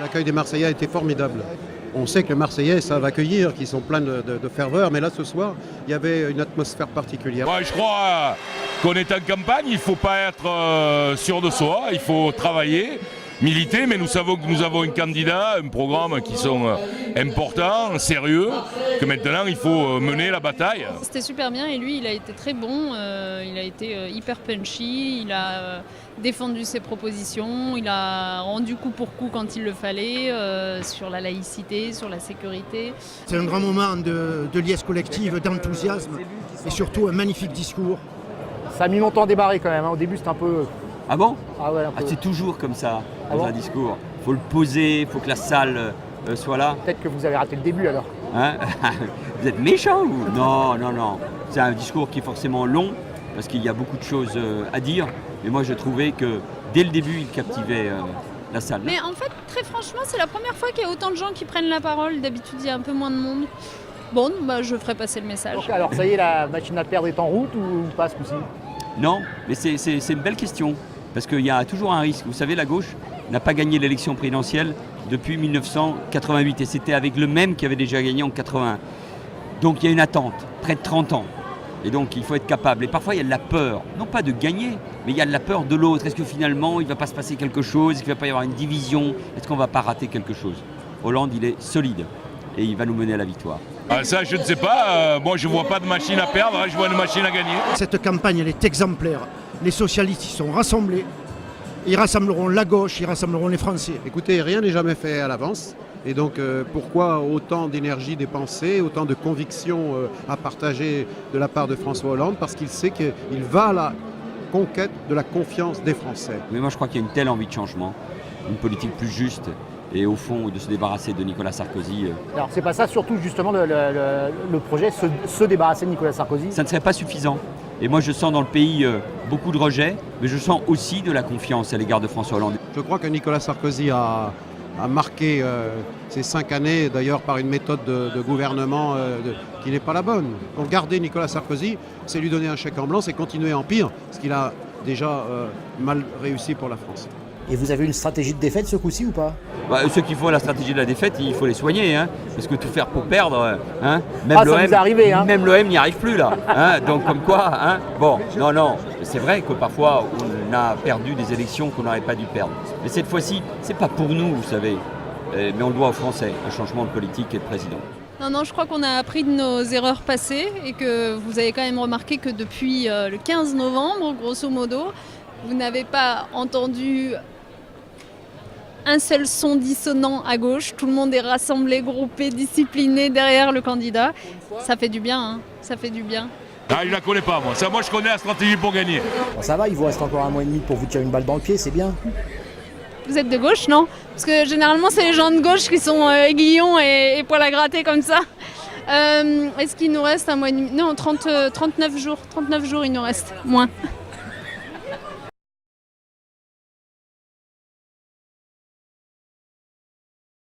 L'accueil des Marseillais a été formidable. On sait que les Marseillais savent accueillir, qu'ils sont pleins de ferveur, mais là ce soir, il y avait une atmosphère particulière. Ouais, je crois qu'on est en campagne, il ne faut pas être sûr de soi, il faut travailler, militer, mais nous savons que nous avons un candidat, un programme qui sont importants, sérieux, que maintenant il faut mener la bataille. C'était super bien et lui il a été très bon, il a été hyper punchy, il a défendu ses propositions, il a rendu coup pour coup quand il le fallait, sur la laïcité, sur la sécurité. C'est un grand moment de liesse collective, d'enthousiasme et surtout un magnifique discours. Ça a mis longtemps à démarrer quand même, hein. Au début c'était un peu... Ah bon? Ah ouais, un peu. C'est toujours comme ça dans un discours. Il faut le poser, il faut que la salle soit là. Peut-être que vous avez raté le début alors. Hein? Vous êtes méchant vous? Non. C'est un discours qui est forcément long parce qu'il y a beaucoup de choses à dire. Mais moi je trouvais que dès le début il captivait la salle. Mais en fait, très franchement, c'est la première fois qu'il y a autant de gens qui prennent la parole. D'habitude, il y a un peu moins de monde. Bon, bah, je ferai passer le message. Donc, alors ça y est, la machine à perdre est en route ou pas ce coup-ci? Non, mais c'est une belle question. Parce qu'il y a toujours un risque. Vous savez, la gauche n'a pas gagné l'élection présidentielle depuis 1988. Et c'était avec le même qui avait déjà gagné en 81. Donc il y a une attente, près de 30 ans. Et donc il faut être capable. Et parfois il y a de la peur, non pas de gagner, mais il y a de la peur de l'autre. Est-ce que finalement il ne va pas se passer quelque chose? Est-ce qu'il ne va pas y avoir une division? Est-ce qu'on ne va pas rater quelque chose? Hollande, il est solide et il va nous mener à la victoire. Ça, je ne sais pas. Moi, je ne vois pas de machine à perdre, je vois une machine à gagner. Cette campagne, elle est exemplaire. Les socialistes y sont rassemblés. Ils rassembleront la gauche, ils rassembleront les Français. Écoutez, rien n'est jamais fait à l'avance. Et donc pourquoi autant d'énergie dépensée, autant de convictions à partager de la part de François Hollande? Parce qu'il sait qu'il va à la conquête de la confiance des Français. Mais moi je crois qu'il y a une telle envie de changement, une politique plus juste et au fond de se débarrasser de Nicolas Sarkozy. Alors c'est pas ça surtout justement le projet, se débarrasser de Nicolas Sarkozy? Ça ne serait pas suffisant. Et moi je sens dans le pays beaucoup de rejet, mais je sens aussi de la confiance à l'égard de François Hollande. Je crois que Nicolas Sarkozy a marqué ces 5 années, d'ailleurs par une méthode de gouvernement qui n'est pas la bonne. Donc garder Nicolas Sarkozy, c'est lui donner un chèque en blanc, c'est continuer en pire, ce qu'il a déjà mal réussi pour la France. Et vous avez une stratégie de défaite ce coup-ci ou pas? Ceux qui font la stratégie de la défaite, il faut les soigner, hein, parce que tout faire pour perdre, hein, ça vous est arrivé, hein. Même l'OM n'y arrive plus là. Hein, donc comme quoi, hein, bon, non, c'est vrai que parfois on a perdu des élections qu'on n'aurait pas dû perdre. Mais cette fois-ci, c'est pas pour nous, vous savez, mais on le doit aux Français, un changement de politique et de président. Non, je crois qu'on a appris de nos erreurs passées et que vous avez quand même remarqué que depuis le 15 novembre, grosso modo, vous n'avez pas entendu un seul son dissonant à gauche. Tout le monde est rassemblé, groupé, discipliné derrière le candidat. Ça fait du bien, hein. Ça fait du bien. Ah, je la connais pas moi. Moi je connais la stratégie pour gagner. Bon, ça va, il vous reste encore 1 mois et demi pour vous tirer une balle dans le pied, c'est bien. Vous êtes de gauche, non? Parce que généralement c'est les gens de gauche qui sont aiguillons et poils à gratter comme ça. Est-ce qu'il nous reste 1 mois et demi? Non, 39 jours. 39 jours il nous reste, moins.